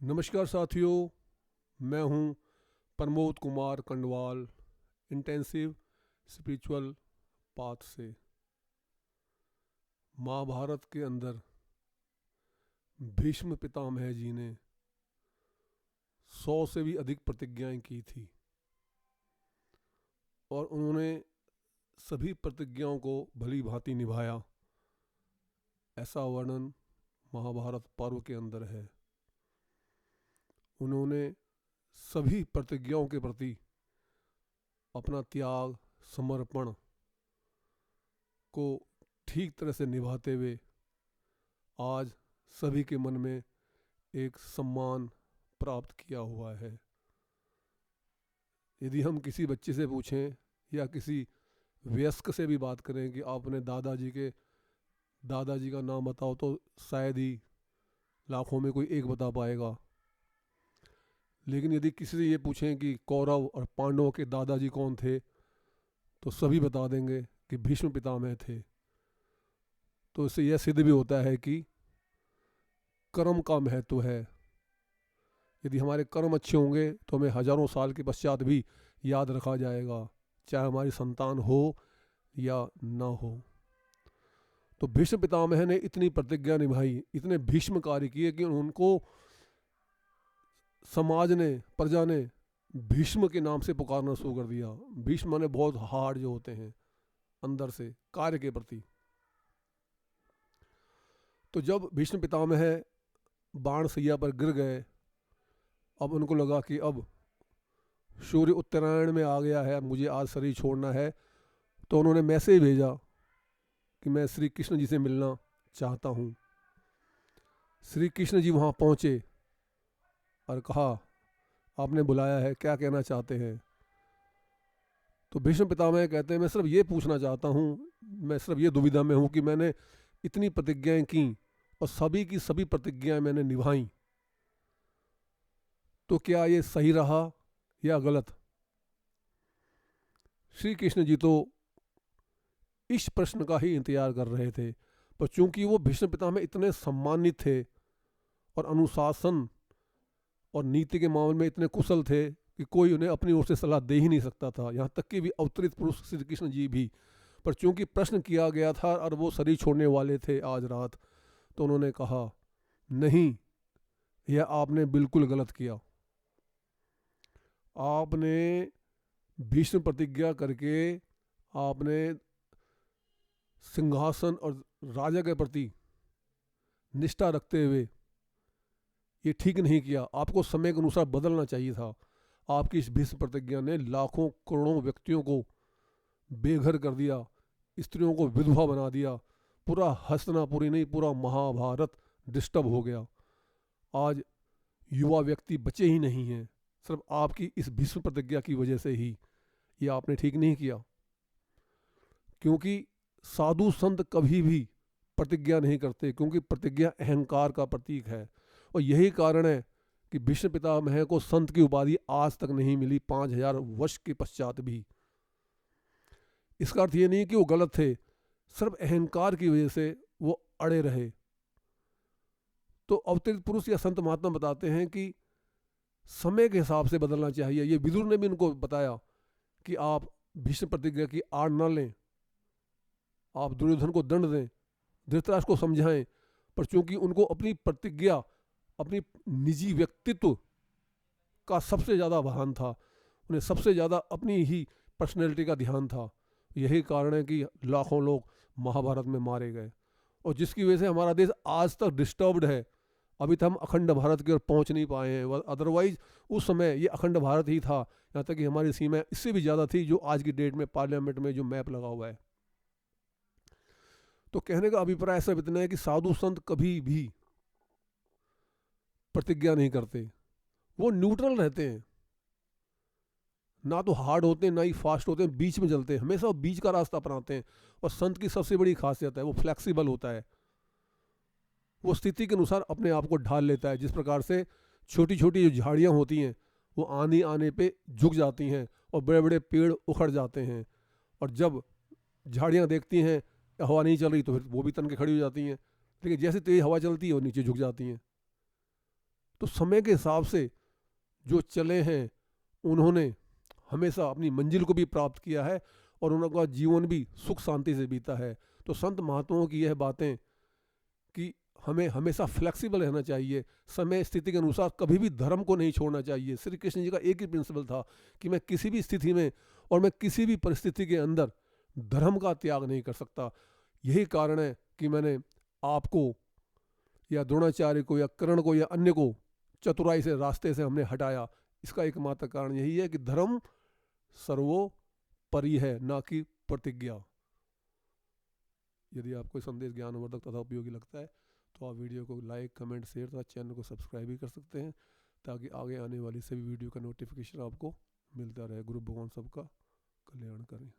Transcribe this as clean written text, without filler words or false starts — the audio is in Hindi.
नमस्कार साथियों, मैं हूं Pramod Kumar Kandwal, intensive spiritual path से। महाभारत के अंदर भीष्म पितामह जी ने 100 से भी अधिक प्रतिज्ञाएं की थी और उन्होंने सभी प्रतिज्ञाओं को भली भांति निभाया, ऐसा वर्णन महाभारत पर्व के अंदर है। उन्होंने सभी प्रतिज्ञाओं के प्रति अपना त्याग, समर्पण को ठीक तरह से निभाते हुए आज सभी के मन में एक सम्मान प्राप्त किया हुआ है। यदि हम किसी बच्चे से पूछें या किसी वयस्क से भी बात करें कि आप अपने दादाजी का नाम बताओ, तो शायद ही लाखों में कोई एक बता पाएगा। लेकिन यदि किसी से ये पूछें कि कौरव और पांडवों के दादाजी कौन थे, तो सभी बता देंगे कि भीष्म पितामह थे। तो इससे यह सिद्ध भी होता है कि कर्म का महत्व है। यदि हमारे कर्म अच्छे होंगे तो हमें हजारों साल के पश्चात भी याद रखा जाएगा, चाहे हमारी संतान हो या ना हो। तो भीष्म पितामह ने इतनी प्रतिज्ञा निभाई, इतने भीष्म कार्य किए कि उनको समाज ने, प्रजा ने भीष्म के नाम से पुकारना शुरू कर दिया। भीष्म माने बहुत हार्ड जो होते हैं अंदर से कार्य के प्रति। तो जब भीष्म पितामह बाण सैया पर गिर गए, अब उनको लगा कि अब सूर्य उत्तरायण में आ गया है, मुझे आज शरीर छोड़ना है। तो उन्होंने मैसेज भेजा कि मैं श्री कृष्ण जी से मिलना चाहता हूँ। श्री कृष्ण जी वहाँ पहुँचे और कहा, आपने बुलाया है, क्या कहना चाहते हैं? तो भीष्म पितामह कहते हैं, मैं सिर्फ ये पूछना चाहता हूँ, मैं सिर्फ ये दुविधा में हूँ कि मैंने इतनी प्रतिज्ञाएं की और सभी की सभी प्रतिज्ञाएं मैंने निभाई, तो क्या ये सही रहा या गलत? श्री कृष्ण जी तो इस प्रश्न का ही इंतजार कर रहे थे, पर चूंकि वो भीष्म पितामह इतने सम्मानित थे और अनुशासन और नीति के मामले में इतने कुशल थे कि कोई उन्हें अपनी ओर से सलाह दे ही नहीं सकता था, यहाँ तक कि भी अवतरित पुरुष श्री कृष्ण जी भी। पर चूंकि प्रश्न किया गया था और वो शरीर छोड़ने वाले थे आज रात, तो उन्होंने कहा, नहीं, यह आपने बिल्कुल गलत किया। आपने भीष्म प्रतिज्ञा करके आपने सिंहासन और राजा के प्रति निष्ठा रखते हुए ये ठीक नहीं किया। आपको समय के अनुसार बदलना चाहिए था। आपकी इस भीष्म प्रतिज्ञा ने लाखों करोड़ों व्यक्तियों को बेघर कर दिया, स्त्रियों को विधवा बना दिया। पूरा हस्तिनापुर नहीं, पूरा महाभारत डिस्टर्ब हो गया। आज युवा व्यक्ति बचे ही नहीं हैं, सिर्फ आपकी इस भीष्म प्रतिज्ञा की वजह से ही। ये आपने ठीक नहीं किया, क्योंकि साधु संत कभी भी प्रतिज्ञा नहीं करते, क्योंकि प्रतिज्ञा अहंकार का प्रतीक है। और यही कारण है कि भीष्म पितामह को संत की उपाधि आज तक नहीं मिली, 5000 वर्ष के पश्चात भी। इसका अर्थ ये नहीं कि वो गलत थे, सिर्फ अहंकार की वजह से वो अड़े रहे। तो अवतरित पुरुष या संत महात्मा बताते हैं कि समय के हिसाब से बदलना चाहिए। ये विदुर ने भी उनको बताया कि आप भीष्म प्रतिज्ञा की आड़ न लें, आप दुर्योधन को दंड दें, धृतराष्ट्र को समझाएं। पर चूंकि उनको अपनी प्रतिज्ञा, अपनी निजी व्यक्तित्व का सबसे ज़्यादा भान था, उन्हें सबसे ज़्यादा अपनी ही पर्सनैलिटी का ध्यान था। यही कारण है कि लाखों लोग महाभारत में मारे गए और जिसकी वजह से हमारा देश आज तक डिस्टर्ब्ड है। अभी तक हम अखंड भारत की ओर पहुंच नहीं पाए हैं। अदरवाइज उस समय ये अखंड भारत ही था, यहाँ तक कि हमारी सीमा इससे भी ज़्यादा थी जो आज की डेट में पार्लियामेंट में जो मैप लगा हुआ है। तो कहने का अभिप्राय ऐसा इतना है कि साधु संत कभी भी प्रतिज्ञा नहीं करते, वो न्यूट्रल रहते हैं। ना तो हार्ड होते हैं, ना ही फास्ट होते हैं, बीच में चलते हैं, हमेशा वो बीच का रास्ता अपनाते हैं। और संत की सबसे बड़ी खासियत है वो फ्लेक्सिबल होता है, वो स्थिति के अनुसार अपने आप को ढाल लेता है। जिस प्रकार से छोटी छोटी जो झाड़ियाँ होती हैं वो आने आने पे झुक जाती हैं और बड़े बड़े पेड़ उखड़ जाते हैं, और जब झाड़ियाँ देखती हैं हवा नहीं चल रही तो फिर वो भी तन के खड़ी हो जाती हैं। लेकिन जैसे तेज हवा चलती है वो नीचे झुक जाती हैं। तो समय के हिसाब से जो चले हैं उन्होंने हमेशा अपनी मंजिल को भी प्राप्त किया है और उनका जीवन भी सुख शांति से बीता है। तो संत महात्माओं की यह बातें कि हमें हमेशा फ्लेक्सिबल रहना चाहिए, समय स्थिति के अनुसार कभी भी धर्म को नहीं छोड़ना चाहिए। श्री कृष्ण जी का एक ही प्रिंसिपल था कि मैं किसी भी स्थिति में और मैं किसी भी परिस्थिति के अंदर धर्म का त्याग नहीं कर सकता। यही कारण है कि मैंने आपको या द्रोणाचार्य को या कर्ण को या अन्य को चतुराई से रास्ते से हमने हटाया। इसका एकमात्र कारण यही है कि धर्म सर्वोपरि है, ना कि प्रतिज्ञा। यदि आपको संदेश ज्ञानवर्धक तथा उपयोगी लगता है तो आप वीडियो को लाइक, कमेंट, शेयर तथा चैनल को सब्सक्राइब भी कर सकते हैं, ताकि आगे आने वाली सभी वीडियो का नोटिफिकेशन आपको मिलता रहे। गुरु भगवान सबका कल्याण करें।